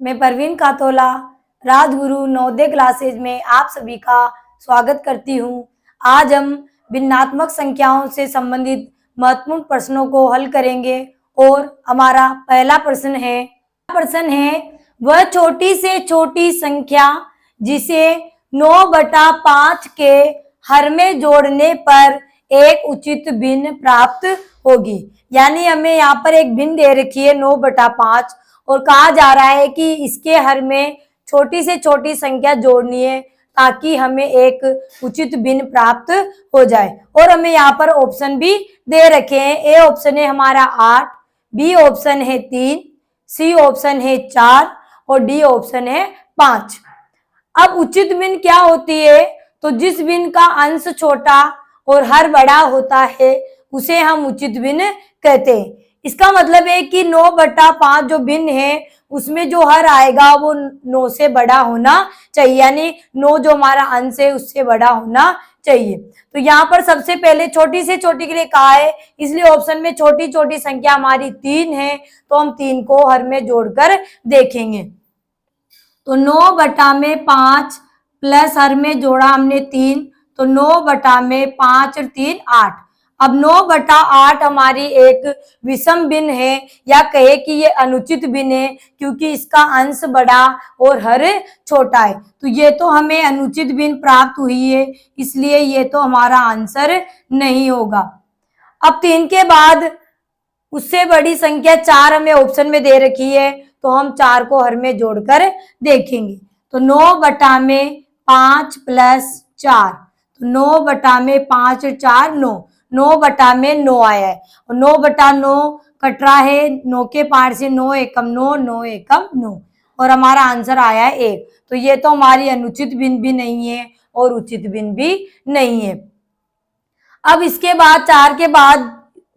मैं परवीन कातोला राजगुरु नवोदय क्लासेज में आप सभी का स्वागत करती हूँ। आज हम भिन्नात्मक संख्याओं से संबंधित महत्वपूर्ण प्रश्नों को हल करेंगे और हमारा पहला प्रश्न है वह छोटी से छोटी संख्या जिसे 9/5 के हर में जोड़ने पर एक उचित भिन्न प्राप्त होगी। यानी हमें यहाँ पर एक भिन्न दे रखी है 9/5 और कहा जा रहा है कि इसके हर में छोटी से छोटी संख्या जोड़नी है ताकि हमें एक उचित भिन्न प्राप्त हो जाए। और हमें यहाँ पर ऑप्शन भी दे रखे हैं। ए ऑप्शन है हमारा 8, बी ऑप्शन है 3, सी ऑप्शन है 4 और डी ऑप्शन है 5। अब उचित भिन्न क्या होती है? तो जिस भिन्न का अंश छोटा और हर बड़ा होता है उसे हम उचित भिन्न कहते हैं। इसका मतलब है कि 9/5 जो भिन्न है उसमें जो हर आएगा वो 9 से बड़ा होना चाहिए, यानी 9 जो हमारा अंश है उससे बड़ा होना चाहिए। तो यहाँ पर सबसे पहले छोटी से छोटी के लिए कहा है, इसलिए ऑप्शन में छोटी छोटी संख्या हमारी 3 है, तो हम 3 को हर में जोड़कर देखेंगे। तो 9/5 प्लस हर में जोड़ा हमने 3, तो 9/5 और 3 8। अब 9/8 हमारी एक विषम भिन्न है या कहे कि ये अनुचित भिन्न है क्योंकि इसका अंश बड़ा और हर छोटा है। तो ये तो हमें अनुचित भिन्न प्राप्त हुई है, इसलिए ये तो हमारा आंसर नहीं होगा। अब 3 के बाद उससे बड़ी संख्या 4 हमें ऑप्शन में दे रखी है, तो हम 4 को हर में जोड़कर देखेंगे। तो 9/5 प्लस 4, तो 9/5 और 4 9, 9/9 आया है और 9/9 कट रहा है 9 के पार से 9 एकम 9, 9 एकम 9 और हमारा आंसर आया है 1। तो ये तो हमारी अनुचित भिन्न भी नहीं है और उचित भिन्न भी नहीं है। अब इसके बाद 4 के बाद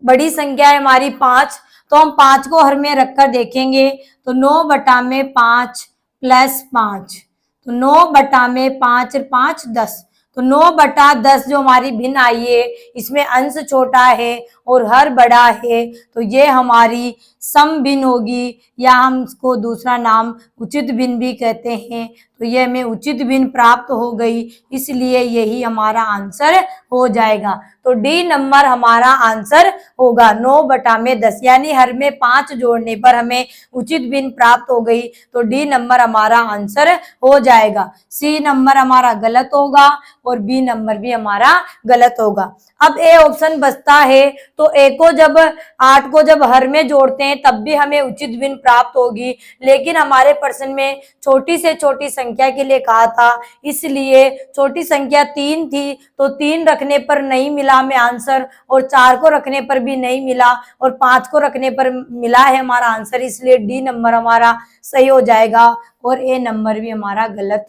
बड़ी संख्या है हमारी 5, तो हम 5 को हर में रखकर देखेंगे। तो 9/5 प्लस 5, तो 9/5 और 5 10, तो 9/10 जो हमारी भिन्न आई है इसमें अंश छोटा है और हर बड़ा है, तो ये हमारी सम भिन्न होगी या हम इसको दूसरा नाम उचित भिन्न भी कहते हैं। तो ये हमें उचित भिन्न प्राप्त हो गई, इसलिए यही हमारा आंसर हो जाएगा। तो डी नंबर हमारा आंसर होगा 9/10, यानी हर में 5 जोड़ने पर हमें उचित भिन्न प्राप्त हो गई, तो डी नंबर हमारा आंसर हो जाएगा। सी नंबर हमारा गलत होगा और बी नंबर भी हमारा गलत होगा। अब ए ऑप्शन बचता है, तो ए को जब 8 को जब हर में जोड़ते हैं तब भी हमें उचित भिन्न प्राप्त होगी, लेकिन हमारे प्रश्न में छोटी से छोटी संख्या के लिए कहा था, इसलिए छोटी संख्या 3 थी, तो 3 रखने पर नहीं मिला हमें आंसर और 4 को रखने पर भी नहीं मिला और 5 को रखने पर मिला है हमारा आंसर, इसलिए डी नंबर हमारा सही हो जाएगा और ए नंबर भी हमारा गलत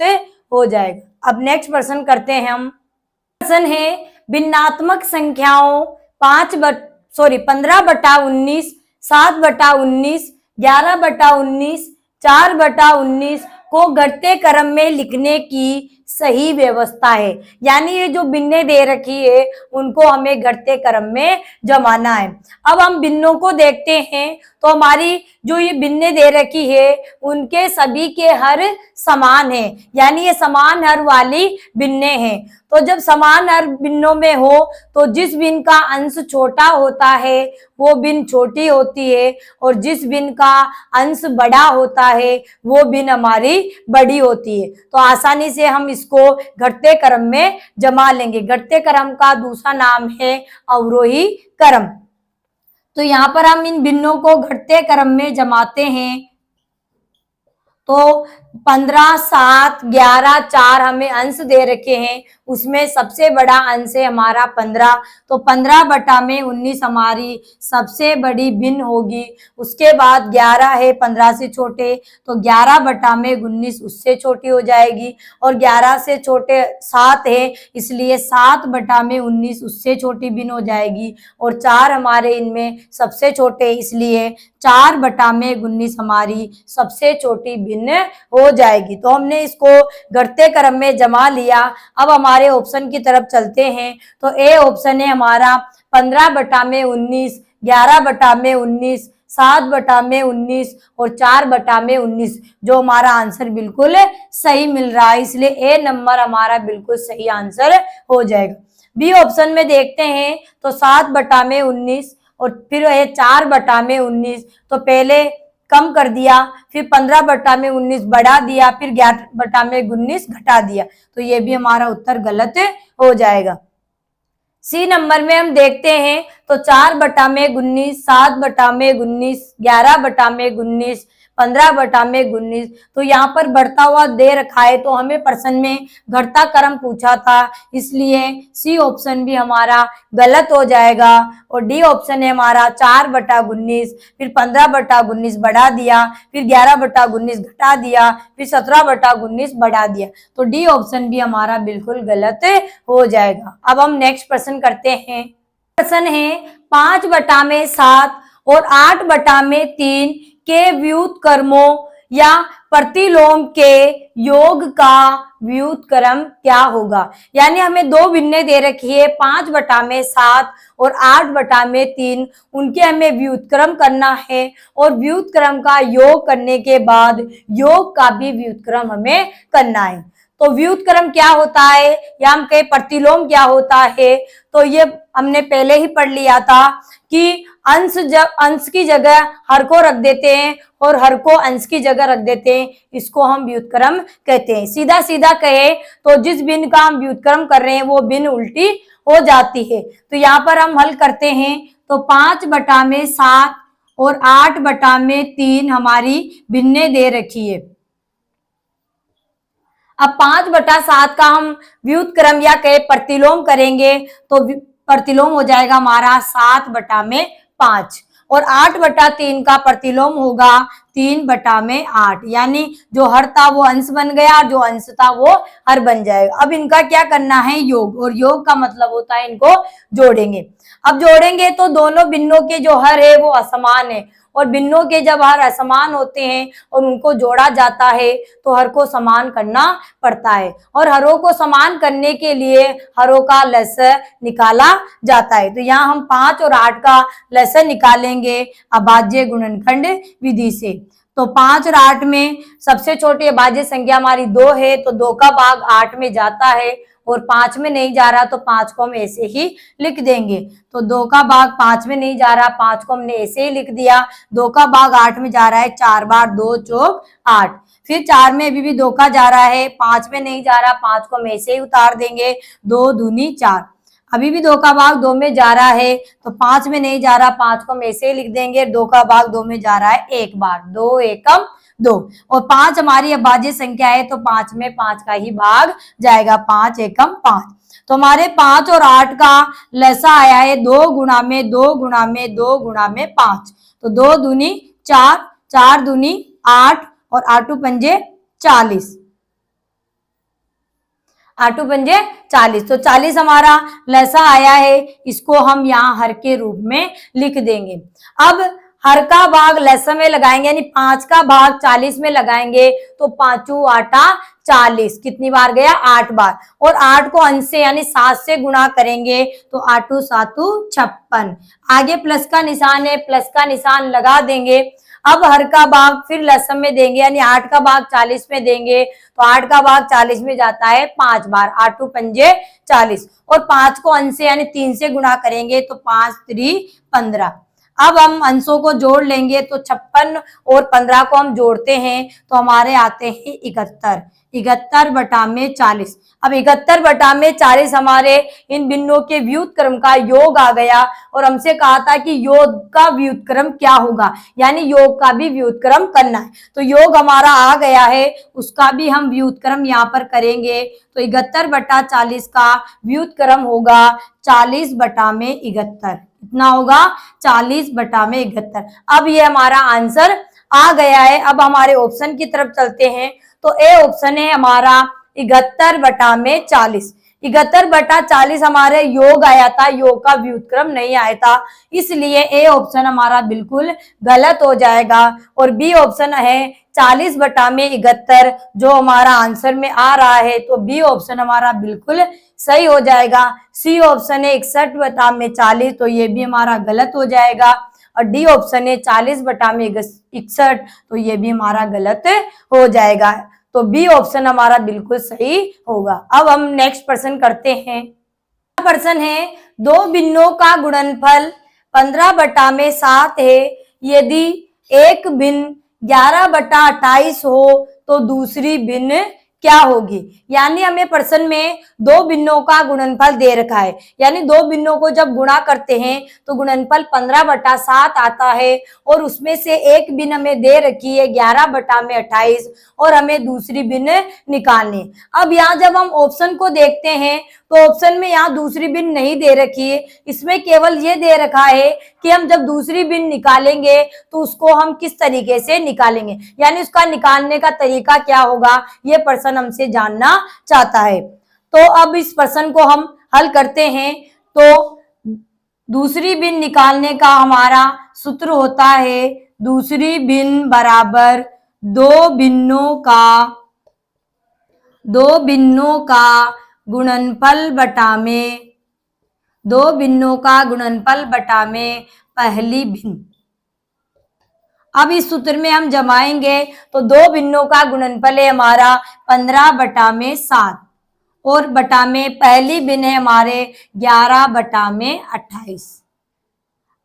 हो जाएगा। अब नेक्स्ट प्रश्न करते हैं हम। प्रश्न है भिन्नात्मक संख्याओं 15/19, 7/19, 11/19, 4/19 को घटते क्रम में लिखने की सही व्यवस्था है। यानी ये जो भिन्नें दे रखी है उनको हमें घटते क्रम में जमाना है। अब हम भिन्नों को देखते हैं, तो हमारी जो ये भिन्नें दे रखी है उनके सभी के हर समान है, यानी ये समान हर वाली भिन्नें हैं। तो जब समान हर भिन्नों में हो तो जिस भिन्न का अंश छोटा होता है वो भिन्न छोटी होती है और जिस भिन्न का अंश बड़ा होता है वो भिन्न हमारी बड़ी होती है। तो आसानी से हम इसको घटते क्रम में जमा लेंगे। घटते क्रम का दूसरा नाम है अवरोही क्रम। तो यहाँ पर हम इन भिन्नों को घटते क्रम में जमाते हैं, तो 15, 7, 11, 4 हमें अंश दे रखे हैं, उसमें सबसे बड़ा अंश है हमारा 15, तो 15/19 हमारी सबसे बड़ी भिन्न होगी। उसके बाद 11 है 15 से छोटे, तो 11/19 उससे छोटी हो जाएगी और 11 से छोटे 7 है, इसलिए 7/19 उससे छोटी भिन्न हो जाएगी और 4 हमारे इनमें सबसे छोटे, इसलिए 4/19 हमारी सबसे छोटी भिन्न हो जाएगी। तो हमने इसको घटते क्रम में जमा लिया। अब हमारे ऑप्शन की तरफ चलते हैं, तो ए ऑप्शन है हमारा 15/19, 11/19, 7/19 और 4/19, जो हमारा आंसर बिल्कुल सही मिल रहा है, इसलिए ए नंबर हमारा बिल्कुल सही आंसर हो जाएगा। बी ऑप्शन में देखते हैं तो 7/19 और फिर है 4/19, तो पहले कम कर दिया, फिर 15/19 बढ़ा दिया, फिर 11/19 घटा दिया, तो ये भी हमारा उत्तर गलत हो जाएगा। सी नंबर में हम देखते हैं तो 4/19, 7/19, 11/19, 15/19, तो यहाँ पर बढ़ता हुआ दे रखा है, तो हमें प्रश्न में घटता क्रम पूछा था, इसलिए सी ऑप्शन भी हमारा गलत हो जाएगा। और डी ऑप्शन है हमारा 4/19, फिर 15/19 बढ़ा दिया, फिर 11/19 घटा दिया, फिर 17/19 बढ़ा दिया, तो डी ऑप्शन भी हमारा बिल्कुल गलत हो जाएगा। अब हम नेक्स्ट प्रश्न करते हैं। प्रश्न है 5/7 और 8/3 के व्युत्क्रमों या प्रतिलोम के योग का व्युत्क्रम क्या होगा। यानी हमें दो भिन्नें दे रखी है, 5/7 और 8/3, उनके हमें व्युत्क्रम करना है और व्युत्क्रम का योग करने के बाद योग का भी व्युत्क्रम हमें करना है। तो व्युत्क्रम क्या होता है या हम कहें प्रतिलोम क्या होता है, तो ये हमने पहले ही पढ़ लिया था कि अंश की जगह हर को रख देते हैं और हर को अंश की जगह रख देते हैं, इसको हम व्युत्क्रम कहते हैं। सीधा सीधा कहे तो जिस भिन्न का हम व्युत्क्रम कर रहे हैं वो भिन्न उल्टी हो जाती है। तो यहाँ पर हम हल करते हैं तो 5/7 और 8/3 हमारी भिन्नें दे रखी है। अब 5/7 का हम व्युत्क्रम या कहे प्रतिलोम करेंगे तो प्रतिलोम हो जाएगा हमारा 7/5 और 8/3 का प्रतिलोम होगा 3/8, यानी जो हर था वो अंश बन गया, जो अंश था वो हर बन जाएगा। अब इनका क्या करना है योग, और योग का मतलब होता है इनको जोड़ेंगे। अब जोड़ेंगे तो दोनों भिन्नों के जो हर है वो असमान है, और भिन्नों के जब हर असमान होते हैं और उनको जोड़ा जाता है तो हर को समान करना पड़ता है, और हरों को समान करने के लिए हरों का लसर निकाला जाता है। तो यहाँ हम 5 और 8 का लसर निकालेंगे अभाज्य गुणनखंड विधि से। तो 5 और 8 में सबसे छोटी अभाज्य संख्या हमारी 2 है, तो 2 का भाग 8 में जाता है और 5 में नहीं जा रहा, तो 5 को हम ऐसे ही लिख देंगे। तो 2 का भाग 5 में नहीं जा रहा, 5 को हमने ऐसे ही लिख दिया। 2 का भाग 8 में जा रहा है, 4 बार 2 चौक 8। फिर 4 में अभी भी 2 का जा रहा है, 5 में नहीं जा रहा, 5 को हम ऐसे ही उतार देंगे। 2 दूनी 4, अभी भी 2 का भाग 2 में जा रहा है, तो 5 में नहीं जा रहा, 5 को हम ऐसे ही लिख देंगे। 2 का भाग 2 में जा रहा है एक बार, 2 एकम 2, और 5 हमारी अभाज्य संख्या है, तो 5 में 5 का ही भाग जाएगा, 5 एकम 5। तो हमारे 5 और 8 का लसा आया है 2 गुणा में 2 गुणा में 2 गुणा में 5, तो 2 दूनी 4, 4 दूनी 8 और 8 पंजे 40, 8 पंजे 40, तो 40 हमारा लसा आया है, इसको हम यहाँ हर के रूप में लिख देंगे। अब हर का भाग लसा में लगाएंगे, यानी 5 का भाग 40 में लगाएंगे, तो 5 8 40, कितनी बार गया 8 बार, और 8 को अंश से यानी 7 से गुणा करेंगे, तो 8 7 56। आगे प्लस का निशान है, प्लस का निशान लगा देंगे। अब हर का भाग फिर लसम में देंगे, यानी 8 का भाग 40 में देंगे, तो 8 का भाग 40 में जाता है 5 बार, 8 पंजे 40, और 5 को अंश से यानी 3 से गुणा करेंगे, तो 5 3 15। अब हम अंशों को जोड़ लेंगे, तो 56 और 15 को हम जोड़ते हैं तो हमारे आते हैं 71, 71/40। अब 71/40 हमारे इन भिन्नों के व्युत्क्रम का योग आ गया, और हमसे कहा था कि योग का व्युत्क्रम क्या होगा, यानी योग का भी व्युत्क्रम करना है। तो योग हमारा आ गया है, उसका भी हम व्युत्क्रम यहाँ पर करेंगे। तो 71/40 का व्युत्क्रम होगा 40/71, कितना होगा 40/71। अब ये हमारा आंसर आ गया है। अब हमारे ऑप्शन की तरफ चलते हैं, तो ए ऑप्शन है हमारा 71/40। 71/40 हमारे योग आया था, योग का व्युत्क्रम नहीं आया था, इसलिए ए ऑप्शन हमारा बिल्कुल गलत हो जाएगा। और बी ऑप्शन है 40/71, जो हमारा आंसर में आ रहा है, तो बी ऑप्शन हमारा बिल्कुल सही हो जाएगा। सी ऑप्शन है 61/40, तो ये भी हमारा गलत हो जाएगा। और डी ऑप्शन है 40 बटा में 61, तो ये भी हमारा गलत हो जाएगा। तो बी ऑप्शन हमारा बिल्कुल सही होगा। अब हम नेक्स्ट प्रश्न करते हैं। प्रश्न है, दो भिन्नों का गुणनफल 15 बटा में 7 है। यदि एक भिन्न 11 बटा 28 हो तो दूसरी भिन्न क्या होगी। यानी हमें प्रश्न में दो भिन्नों का गुणनफल दे रखा है, यानी दो भिन्नों को जब गुणा करते हैं तो गुणनफल 15 बटा 7 आता है, और उसमें से एक भिन्न हमें दे रखी है 11 बटा में 28, और हमें दूसरी भिन्न निकालनी। अब यहाँ जब हम ऑप्शन को देखते हैं तो ऑप्शन में यहाँ दूसरी भिन्न नहीं दे रखी है, इसमें केवल ये दे रखा है कि हम जब दूसरी भिन्न निकालेंगे तो उसको हम किस तरीके से निकालेंगे, यानी उसका निकालने का तरीका क्या होगा, ये प्रश्न हमसे जानना चाहता है। तो अब इस प्रश्न को हम हल करते हैं। तो दूसरी भिन्न निकालने का हमारा सूत्र होता है, दूसरी भिन्न बराबर दो भिन्नों का गुणनफल बटा में पहली भिन्न। अब इस सूत्र में हम जमाएंगे तो दो भिन्नों का गुणनफल है हमारा 15 बटा में 7, और बटा में पहली भिन्न है हमारे 11 बटा में 28।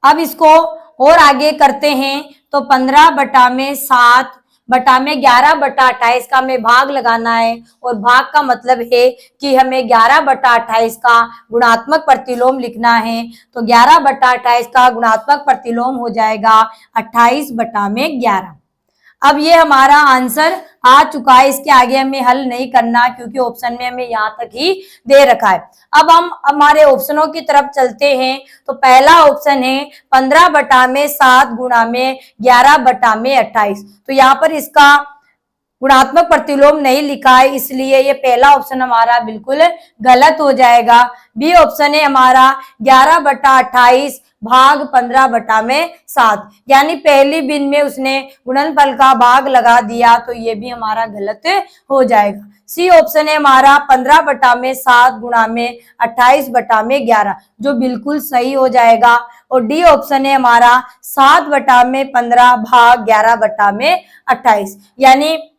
अब इसको और आगे करते हैं तो 15 बटा में 7 बटा में 11 बटा 28 का हमें भाग लगाना है, और भाग का मतलब है कि हमें 11 बटा 28 का गुणात्मक प्रतिलोम लिखना है। तो 11 बटा 28 का गुणात्मक प्रतिलोम हो जाएगा 28 बटा में 11। अब ये हमारा आंसर आ चुका है, इसके आगे हमें हल नहीं करना क्योंकि ऑप्शन में हमें यहाँ तक ही दे रखा है। अब हम हमारे ऑप्शनों की तरफ चलते हैं। तो पहला ऑप्शन है 15 बटा में 7 गुणा में 11 बटा में 28। तो यहाँ पर इसका गुणात्मक प्रतिलोम नहीं लिखा है, इसलिए ये पहला ऑप्शन हमारा बिल्कुल गलत हो जाएगा। बी ऑप्शन है हमारा 11 बटा 28 भाग 15 बटा में 7, यानी पहली भिन्न में उसने गुणनफल का भाग लगा दिया, तो ये भी हमारा गलत हो जाएगा। सी ऑप्शन है हमारा 15 बटा में 7 गुणा में 28 बटा में 11, जो बिल्कुल सही हो जाएगा। और डी ऑप्शन है हमारा 7 बटा में 15 भाग 11 बटा में 28, यानी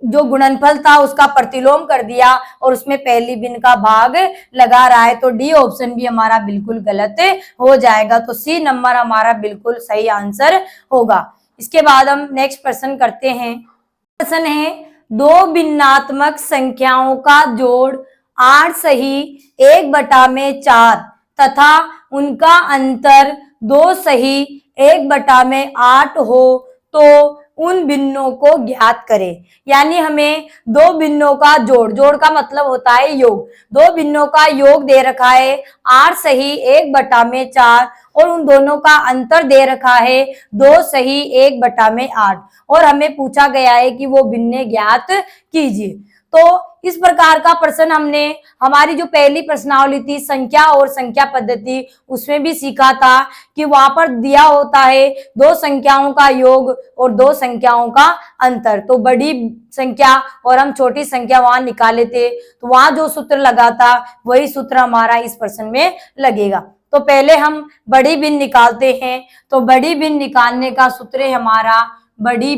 जो गुणनफल था उसका प्रतिलोम कर दिया और उसमें पहली भिन्न का भाग लगा रहा है। तो डी ऑप्शन भी हमारा बिल्कुल गलत हो जाएगा। तो सी नंबर हमारा बिल्कुल सही आंसर होगा। इसके बाद हम नेक्स्ट प्रश्न करते हैं। प्रश्न है, दो भिन्नात्मक संख्याओं का जोड़ 8 सही 1 बटा में 4 तथा उनका अंतर 2 सही 1 बटा में 8 हो तो उन भिन्नों को ज्ञात करें। यानी हमें दो भिन्नों का जोड़ का मतलब होता है योग, दो भिन्नों का योग दे रखा है 8 सही 1 बटा में 4, और उन दोनों का अंतर दे रखा है 2 सही 1 बटा में 8, और हमें पूछा गया है कि वो भिन्न ज्ञात कीजिए। तो इस प्रकार का प्रश्न हमने हमारी जो पहली प्रश्नावली थी संख्या और संख्या पद्धति, उसमें भी सीखा था कि वहां पर दिया होता है दो संख्याओं का योग और दो संख्याओं का अंतर। तो बड़ी संख्या और हम छोटी संख्या वहां निकाले थे, तो वहां जो सूत्र लगा था वही सूत्र हमारा इस प्रश्न में लगेगा। तो पहले हम बड़ी भिन्न निकालते हैं। तो बड़ी भिन्न निकालने का सूत्र है हमारा बड़ी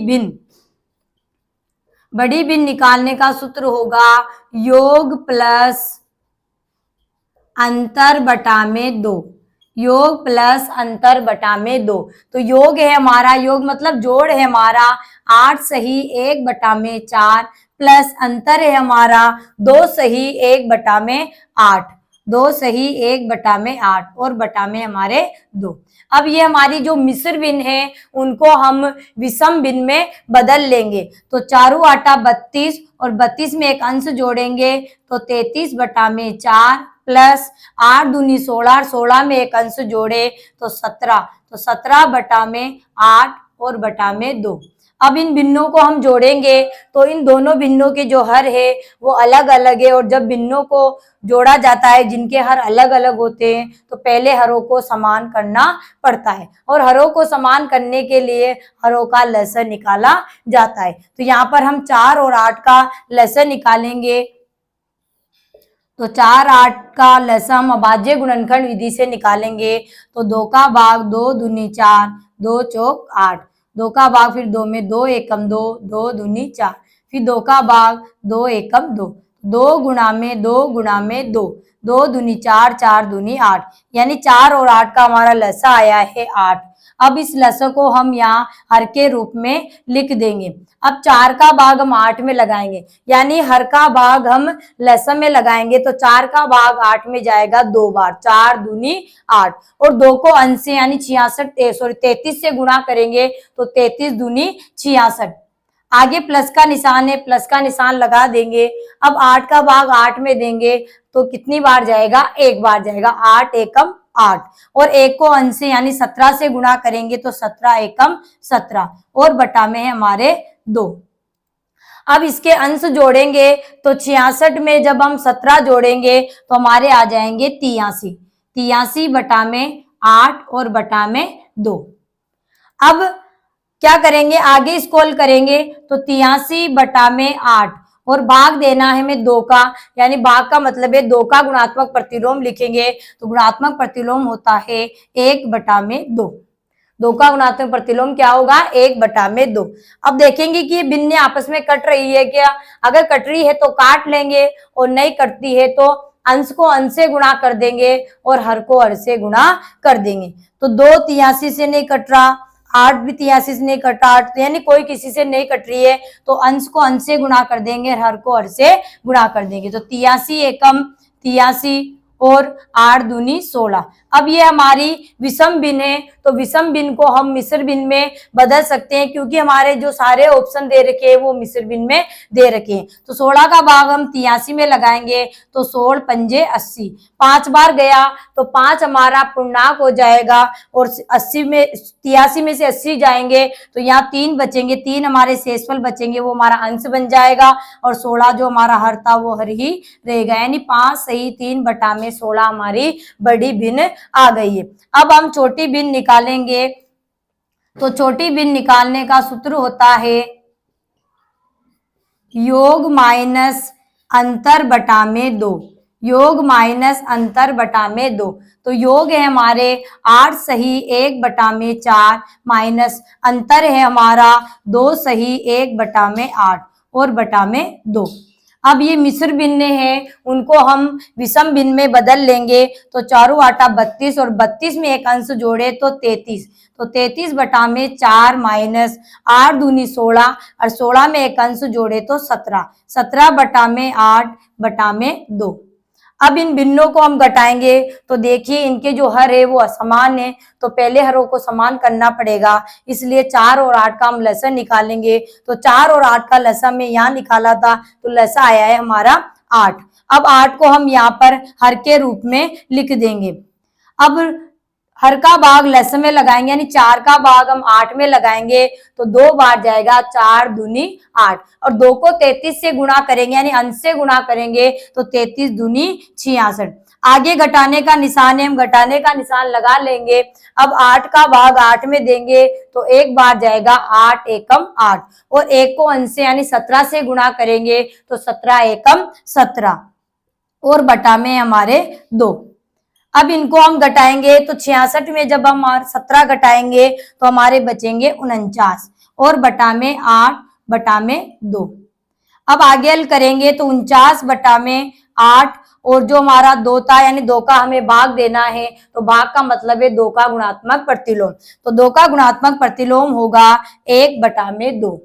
भिन्न निकालने का सूत्र होगा योग प्लस अंतर बटा में 2, योग प्लस अंतर बटा में 2। तो योग है हमारा, योग मतलब जोड़ है हमारा 8 सही 1 बटा में 4 प्लस अंतर है हमारा 2 सही 1 बटा में 8, 2 सही 1 बटा में 8 और बटा में हमारे 2। अब ये हमारी जो मिश्र भिन्न है उनको हम विषम भिन्न में बदल लेंगे। तो चारों आटा 32 और 32 में एक अंश जोड़ेंगे तो 33 बटा में 4 प्लस 8 दूनी 16, 16 में एक अंश जोड़े तो 17, तो 17 बटा में 8 और बटा में 2। अब इन भिन्नों को हम जोड़ेंगे तो इन दोनों भिन्नों के जो हर है वो अलग अलग है, और जब भिन्नों को जोड़ा जाता है जिनके हर अलग अलग होते हैं तो पहले हरों को समान करना पड़ता है, और हरों को समान करने के लिए हरों का लसर निकाला जाता है। तो यहाँ पर हम 4 और 8 का लसर निकालेंगे। तो 4 8 का लसा हम अभाज्य गुणनखंड विधि से निकालेंगे। तो 2 का भाग 2 दूनी 4, 2 चौक 8, 2 का भाग फिर 2 में 2 एकम 2, 2 दूनी 4, फिर 2 का भाग 2 एकम 2, 2 गुणा में 2 गुणा में 2, 2 दूनी 4, 4 दूनी 8, यानी 4 और 8 का हमारा लसा आया है 8। अब इस लसा को हम यहाँ हर के रूप में लिख देंगे। अब 4 का भाग हम 8 में लगाएंगे, यानी हर का भाग हम लसम में लगाएंगे। तो 4 का भाग 8 में जाएगा 2 बार, 4 दूनी 8, और 2 को अंश से यानी 33 से गुणा करेंगे तो 33 दूनी 66। आगे प्लस का निशान है, प्लस का निशान लगा देंगे। अब 8 का भाग 8 में देंगे तो कितनी बार जाएगा, एक बार जाएगा, 8 एकम 8, और एक को अंश से यानी 17 से गुणा करेंगे तो 17 एकम 17, और बटा में है हमारे 2। अब इसके अंश जोड़ेंगे तो 66 में जब हम 17 जोड़ेंगे तो हमारे आ जाएंगे 83, 83 बटा में 8 और बटा में 2। अब क्या करेंगे, आगे स्क्रॉल करेंगे तो 83 बटा में 8, और भाग देना है हमें 2 का, यानी भाग का मतलब है 2 का गुणात्मक प्रतिलोम लिखेंगे। तो गुणात्मक प्रतिलोम होता है 1 बटा में 2। 2 का गुणात्मक प्रतिलोम क्या होगा, 1 बटा में 2। अब देखेंगे कि ये भिन्न आपस में कट रही है क्या। अगर कट रही है तो काट लेंगे, और नहीं कटती है तो अंश को अंश से गुणा कर देंगे और हर को हर से गुणा कर देंगे। तो 2 83 से नहीं कट रहा, 8 भी 83 से नहीं कटा, 8 यानी कोई किसी से नहीं कट रही है, तो अंश को अंश से गुणा कर देंगे, हर को हर से गुणा कर देंगे। तो 83 एकम 83 और 8 दूनी 16। अब ये हमारी विषम भिन्न है, तो विषम भिन्न को हम मिश्र भिन्न में बदल सकते हैं, क्योंकि हमारे जो सारे ऑप्शन दे रखे हैं वो मिश्र भिन्न में दे रखे हैं। तो 16 का भाग हम 83 में लगाएंगे तो 16 पंजे 80, 5 बार गया तो 5 हमारा पूर्णांक हो जाएगा, और 80 में 83 में से 80 जाएंगे तो यहाँ 3 बचेंगे, 3 हमारे शेषफल बचेंगे, वो हमारा अंश बन जाएगा, और 16 जो हमारा हर था वो हर ही रहेगा, यानी 5 सही 3 बटा में 16 हमारी बड़ी भिन्न आ गई है। अब हम छोटी भिन्न निकालेंगे। तो छोटी भिन्न निकालने का सूत्र होता है योग माइनस अंतर बटा में 2, योग माइनस अंतर बटा में 2। तो योग है हमारे 8 सही 1 बटा में 4, माइनस अंतर है हमारा 2 सही 1 बटा में 8 और बटा में 2। अब ये मिश्र भिन्न है, उनको हम विषम भिन्न में बदल लेंगे। तो 4 आटा 32, और 32 में एक अंश जोड़े तो 33, तो 33 बटा में 4 माइनस 8 दूनी 16, और 16 में एक अंश जोड़े तो 17, 17 बटा में 8 बटा में 2। अब इन भिन्नों को हम घटाएंगे तो देखिए इनके जो हर है वो असमान है, तो पहले हरों को समान करना पड़ेगा, इसलिए 4 और 8 का हम लसा निकालेंगे। तो 4 और 8 का लसा में यहाँ निकाला था, तो लसा आया है हमारा 8। अब 8 को हम यहाँ पर हर के रूप में लिख देंगे। अब हर का भाग लसा में लगाएंगे, यानी 4 का भाग हम 8 में लगाएंगे तो 2 बार जाएगा, 4 दूनी 8, और 2 को 33 से गुणा करेंगे, यानी अंश से गुणा करेंगे तो 33 दूनी 66। आगे घटाने का निशान है, हम घटाने का निशान लगा लेंगे। अब 8 का भाग 8 में देंगे तो एक बार जाएगा, 8 एकम 8, और 1 को अंश से यानी 17 से गुणा करेंगे तो 17 एकम 17, और बटा में हमारे 2। अब इनको हम घटाएंगे तो 66 में जब हम 17 घटाएंगे तो हमारे बचेंगे 49, और बटा में 8 बटा में 2। अब आगे हल करेंगे तो 49 बटा में 8, और जो हमारा 2 था, यानी 2 का हमें भाग देना है, तो भाग का मतलब है 2 का गुणात्मक प्रतिलोम। तो 2 का गुणात्मक प्रतिलोम होगा 1 बटा में 2।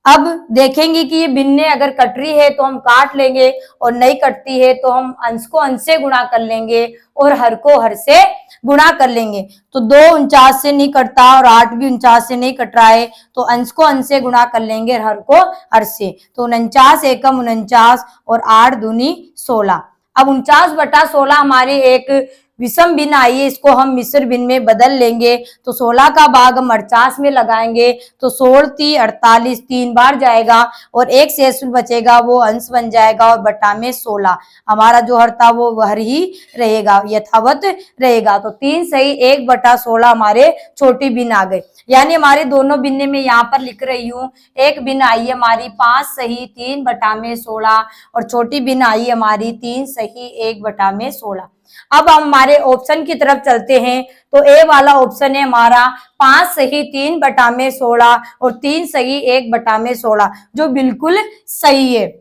अब देखेंगे कि ये भिन्न अगर कट रही है तो हम काट लेंगे, और नहीं कटती है तो हम अंश को अंश से गुणा कर लेंगे और हर को हर से गुणा कर लेंगे। तो 2 49 से नहीं कटता और 8 भी 49 से नहीं कट रहा है, तो अंश को अंश से गुणा कर लेंगे, हर को हर से। तो 49 एकम 49 और 8 दूनी 16। अब 49 बटा 16 हमारी एक विषम भिन्न आई है, इसको हम मिश्र भिन्न में बदल लेंगे। तो 16 का भाग हम 48 में लगाएंगे तो 16 × 48, 3 बार जाएगा, और एक शेष बचेगा, वो अंश बन जाएगा, और बटा में 16 हमारा जो हर था वो हर ही रहेगा, यथावत रहेगा। तो 3 सही 1 बटा 16 हमारे छोटी भिन्न आ गए। यानी हमारे दोनों भिन्ने में यहाँ पर लिख रही हूँ। एक भिन्न आई हमारी 5 सही 3/16 और छोटी भिन्न आई हमारी 3 सही 1/16। अब हम हमारे ऑप्शन की तरफ चलते हैं। तो ए वाला ऑप्शन है हमारा 5 सही 3/16 और 3 सही 1/16, जो बिल्कुल सही है।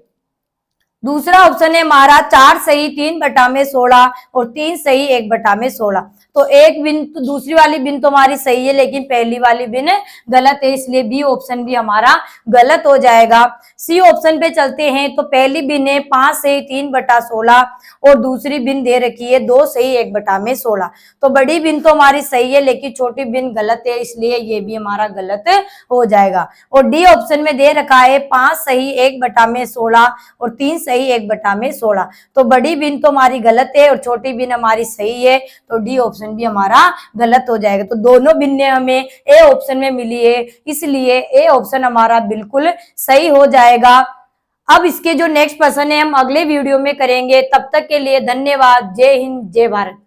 दूसरा ऑप्शन है हमारा 4 सही 3/16 और 3 सही 1/16। तो एक बिन तो दूसरी वाली बिन तो हमारी सही है, लेकिन पहली वाली बिन गलत है, इसलिए बी ऑप्शन भी हमारा गलत हो जाएगा। सी ऑप्शन पे चलते हैं। तो पहली बिन है 5 सही 3/16 और दूसरी बिन दे रखी है 2 सही 1/16। तो बड़ी बिन तो हमारी सही है, लेकिन छोटी बिन गलत है, इसलिए ये भी हमारा गलत हो जाएगा। और डी ऑप्शन में दे रखा है 5 सही 1/16 और 3 सही 1/16। तो बड़ी बिन तो हमारी गलत है और छोटी बिन हमारी सही है, तो डी ऑप्शन भी हमारा गलत हो जाएगा। तो दोनों बिन्ने हमें ए ऑप्शन में मिली है, इसलिए ए ऑप्शन हमारा बिल्कुल सही हो जाएगा। अब इसके जो नेक्स्ट प्रश्न है हम अगले वीडियो में करेंगे। तब तक के लिए धन्यवाद। जय हिंद, जय भारत।